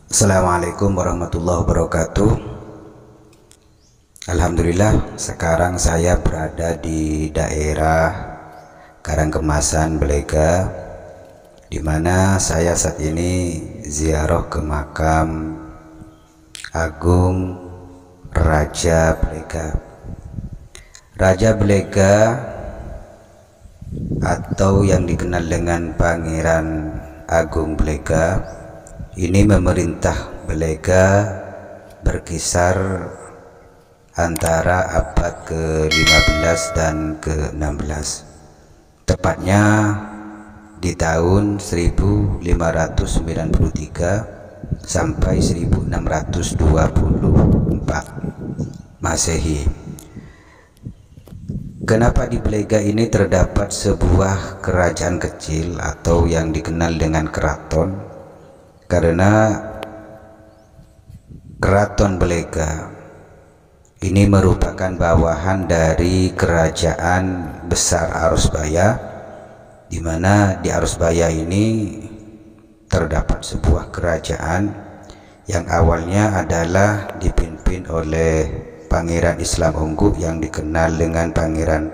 Assalamualaikum warahmatullahi wabarakatuh. Alhamdulillah, sekarang saya berada di daerah Karangkemasan, Belega, di mana saya saat ini ziarah ke makam Agung Raja Belega. Raja Belega atau yang dikenal dengan Pangeran Agung Belega ini memerintah Belega berkisar antara abad ke-15 dan ke-16, tepatnya di tahun 1593 sampai 1624 Masehi. Kenapa di Belega ini terdapat sebuah kerajaan kecil atau yang dikenal dengan keraton? Karena Keraton Belega ini merupakan bawahan dari Kerajaan Besar Arusbaya, di mana di Arusbaya ini terdapat sebuah kerajaan yang awalnya adalah dipimpin oleh Pangeran Islam Unggu yang dikenal dengan Pangeran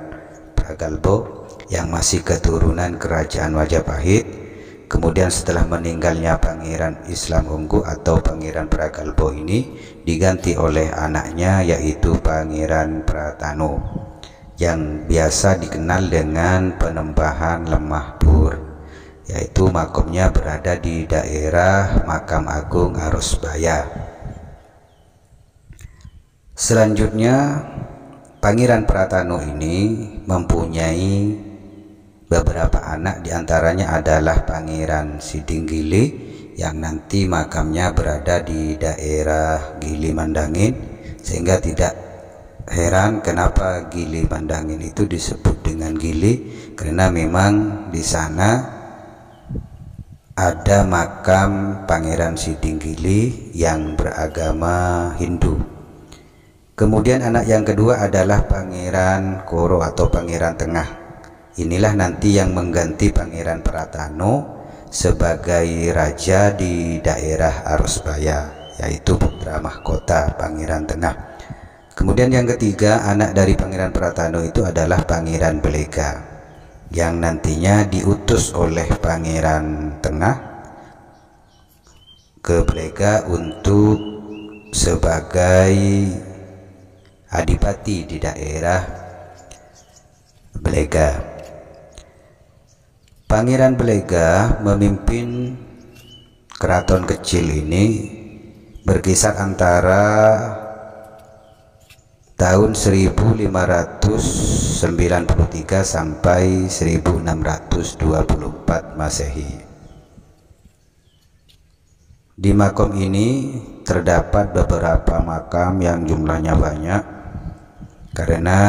Pragalbo yang masih keturunan Kerajaan Majapahit. Kemudian setelah meninggalnya Pangeran Islam Unggu atau Pangeran Pragalbo ini diganti oleh anaknya, yaitu Pangeran Pratano yang biasa dikenal dengan Penembahan Lemah Pur, yaitu makamnya berada di daerah Makam Agung Arusbaya. Selanjutnya, Pangeran Pratano ini mempunyai beberapa anak, diantaranya adalah Pangeran Sidinggili yang nanti makamnya berada di daerah Gili Mandangin, sehingga tidak heran kenapa Gili Mandangin itu disebut dengan Gili, karena memang di sana ada makam Pangeran Sidinggili yang beragama Hindu. Kemudian anak yang kedua adalah Pangeran Koro atau Pangeran Tengah. Inilah nanti yang mengganti Pangeran Pratano sebagai raja di daerah Arusbaya, yaitu putra mahkota Pangeran Tengah. Kemudian yang ketiga, anak dari Pangeran Pratano itu adalah Pangeran Belega yang nantinya diutus oleh Pangeran Tengah ke Belega untuk sebagai adipati di daerah Belega. Pangeran Belega memimpin keraton kecil ini berkisar antara tahun 1593 sampai 1624 Masehi. Di makam ini terdapat beberapa makam yang jumlahnya banyak karena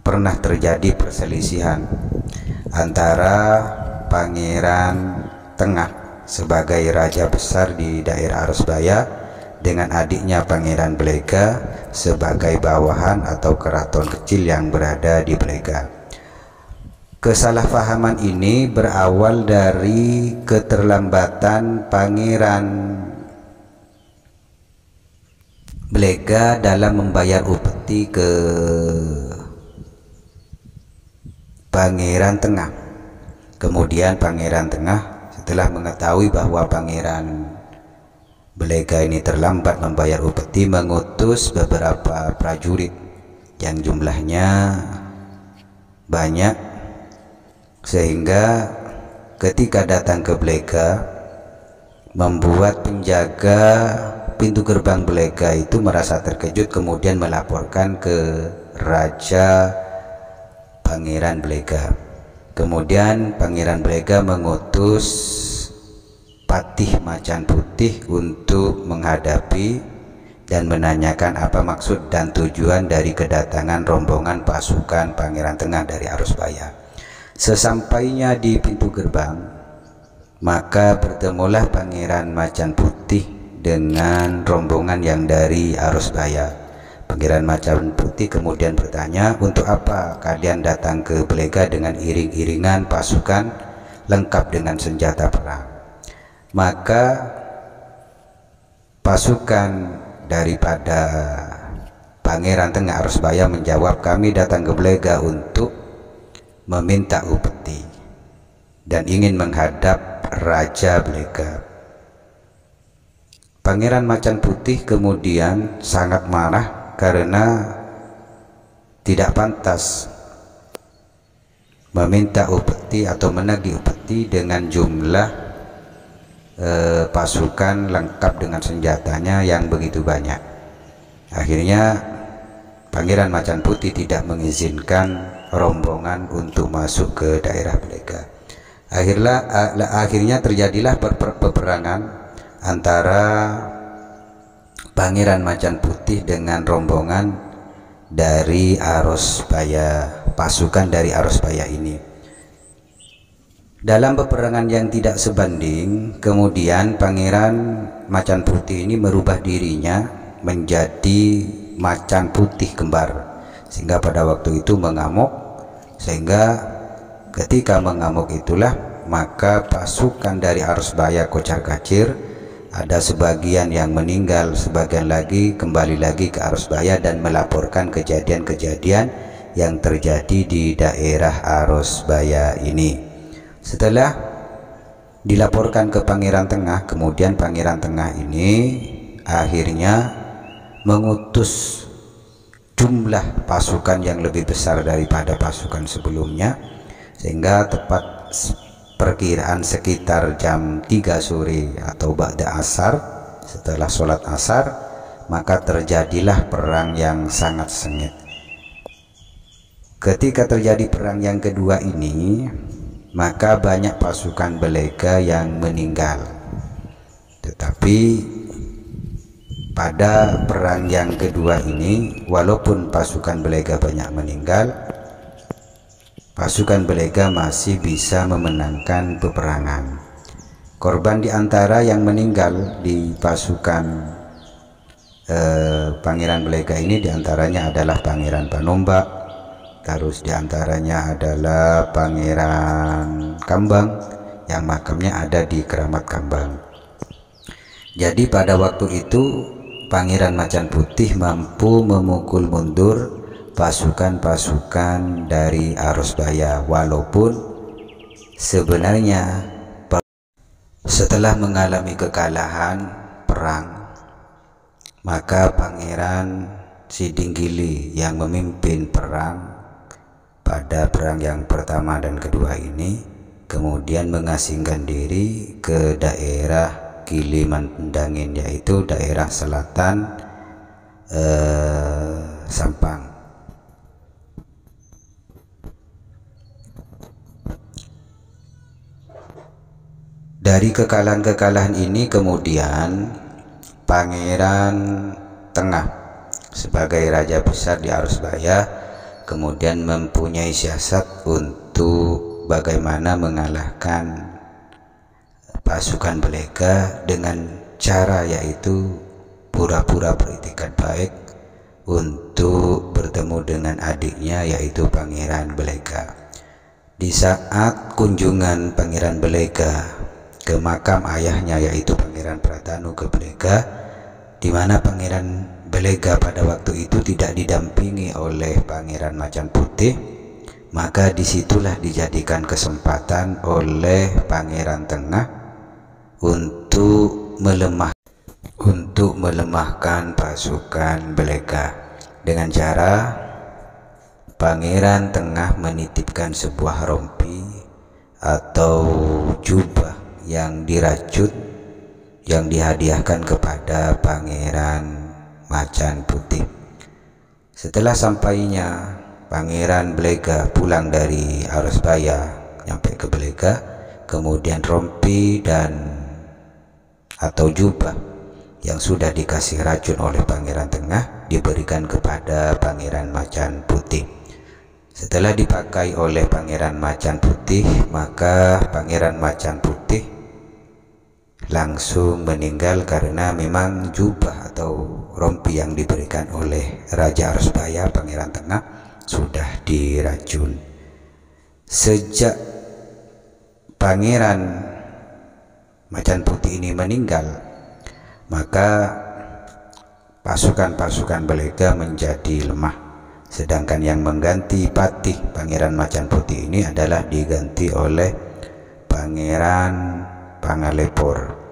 pernah terjadi perselisihan antara Pangeran Tengah sebagai raja besar di daerah Arusbaya dengan adiknya Pangeran Belega sebagai bawahan atau keraton kecil yang berada di Belega. Kesalahpahaman ini berawal dari keterlambatan Pangeran Belega dalam membayar upeti ke Pangeran Tengah. Kemudian Pangeran Tengah setelah mengetahui bahwa Pangeran Belega ini terlambat membayar upeti, mengutus beberapa prajurit yang jumlahnya banyak, sehingga ketika datang ke Belega membuat penjaga pintu gerbang Belega itu merasa terkejut, kemudian melaporkan ke Raja Pangeran Belega. Kemudian Pangeran Belega mengutus Patih Macan Putih untuk menghadapi dan menanyakan apa maksud dan tujuan dari kedatangan rombongan pasukan Pangeran Tengah dari Arusbaya. Sesampainya di pintu gerbang, maka bertemulah Pangeran Macan Putih dengan rombongan yang dari Arusbaya. Pangeran Macan Putih kemudian bertanya, untuk apa kalian datang ke Belega dengan iring-iringan pasukan lengkap dengan senjata perang? Maka pasukan daripada Pangeran Tengah Arusbaya menjawab, kami datang ke Blega untuk meminta upeti dan ingin menghadap Raja Blega. Pangeran Macan Putih kemudian sangat marah karena tidak pantas meminta upeti atau menagih upeti dengan jumlah pasukan lengkap dengan senjatanya yang begitu banyak. Akhirnya Pangeran Macan Putih tidak mengizinkan rombongan untuk masuk ke daerah Blega. Akhirnya terjadilah peperangan antara Pangeran Macan Putih dengan rombongan dari Arusbaya, pasukan dari Arusbaya ini. Dalam peperangan yang tidak sebanding, kemudian Pangeran Macan Putih ini merubah dirinya menjadi macan putih kembar, sehingga pada waktu itu mengamuk, sehingga ketika mengamuk itulah maka pasukan dari Arusbaya kocar kacir, ada sebagian yang meninggal, sebagian lagi kembali lagi ke Arusbaya dan melaporkan kejadian-kejadian yang terjadi di daerah Arusbaya ini. Setelah dilaporkan ke Pangeran Tengah, kemudian Pangeran Tengah ini akhirnya mengutus jumlah pasukan yang lebih besar daripada pasukan sebelumnya, sehingga tepat perkiraan sekitar jam 3 sore atau ba'da asar, setelah sholat asar, maka terjadilah perang yang sangat sengit. Ketika terjadi perang yang kedua ini, maka banyak pasukan Blega yang meninggal. Tetapi pada perang yang kedua ini, walaupun pasukan Blega banyak meninggal, pasukan Blega masih bisa memenangkan peperangan. Korban di antara yang meninggal di pasukan Pangeran Blega ini diantaranya adalah Pangeran Panombak, terus diantaranya adalah Pangeran Kambang yang makamnya ada di Keramat Kambang. Jadi pada waktu itu Pangeran Macan Putih mampu memukul mundur pasukan-pasukan dari Arusbaya, walaupun sebenarnya setelah mengalami kekalahan perang, maka Pangeran Sidinggili yang memimpin perang pada perang yang pertama dan kedua ini kemudian mengasingkan diri ke daerah Kilimanjangin, yaitu daerah selatan Sampang. Dari kekalahan-kekalahan ini kemudian Pangeran Tengah sebagai raja besar di Arusbaya kemudian mempunyai siasat untuk bagaimana mengalahkan pasukan Blega dengan cara yaitu pura-pura beritikat baik untuk bertemu dengan adiknya yaitu Pangeran Blega. Di saat kunjungan Pangeran Blega ke makam ayahnya yaitu Pangeran Pratanu ke Blega, di mana Pangeran Blega pada waktu itu tidak didampingi oleh Pangeran Macan Putih, maka disitulah dijadikan kesempatan oleh Pangeran Tengah untuk melemahkan pasukan Blega dengan cara Pangeran Tengah menitipkan sebuah rompi atau jubah yang dirajut yang dihadiahkan kepada Pangeran Macan Putih. Setelah sampainya Pangeran Blega pulang dari Arusbaya sampai ke Blega, kemudian rompi dan atau jubah yang sudah dikasih racun oleh Pangeran Tengah diberikan kepada Pangeran Macan Putih. Setelah dipakai oleh Pangeran Macan Putih, maka Pangeran Macan Putih langsung meninggal karena memang jubah atau rompi yang diberikan oleh Raja Arusbaya Pangeran Tengah sudah diracun. Sejak Pangeran Macan Putih ini meninggal, maka pasukan-pasukan Belega menjadi lemah, sedangkan yang mengganti Patih Pangeran Macan Putih ini adalah diganti oleh Pangeran Pangalepor.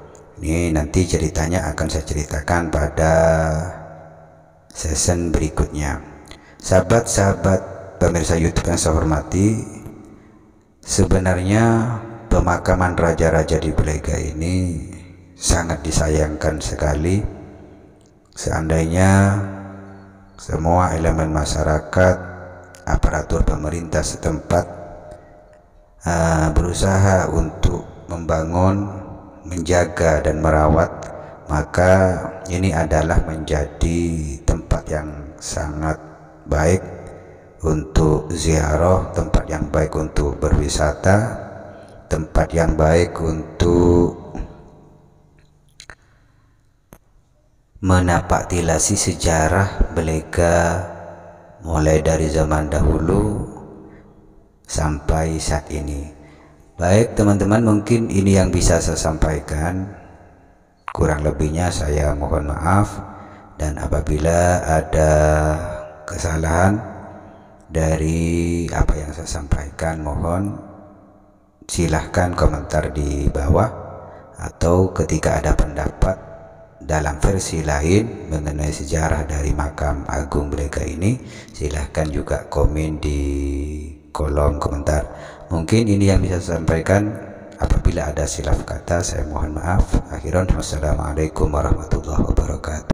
Ini nanti ceritanya akan saya ceritakan pada season berikutnya. Sahabat-sahabat pemirsa YouTube yang saya hormati, sebenarnya pemakaman raja-raja di Belega ini sangat disayangkan sekali. Seandainya semua elemen masyarakat, aparatur pemerintah setempat berusaha untuk membangun, menjaga dan merawat, maka ini adalah menjadi tempat yang sangat baik untuk ziarah, tempat yang baik untuk berwisata, tempat yang baik untuk menapaktilasi sejarah Belega mulai dari zaman dahulu sampai saat ini. Baik teman-teman, mungkin ini yang bisa saya sampaikan. Kurang lebihnya saya mohon maaf, dan apabila ada kesalahan dari apa yang saya sampaikan, mohon silahkan komentar di bawah, atau ketika ada pendapat dalam versi lain mengenai sejarah dari makam agung Belega ini, silahkan juga komen di kolom komentar. Mungkin ini yang bisa saya sampaikan. Apabila ada silap kata, saya mohon maaf. Akhiran, wassalamualaikum warahmatullahi wabarakatuh.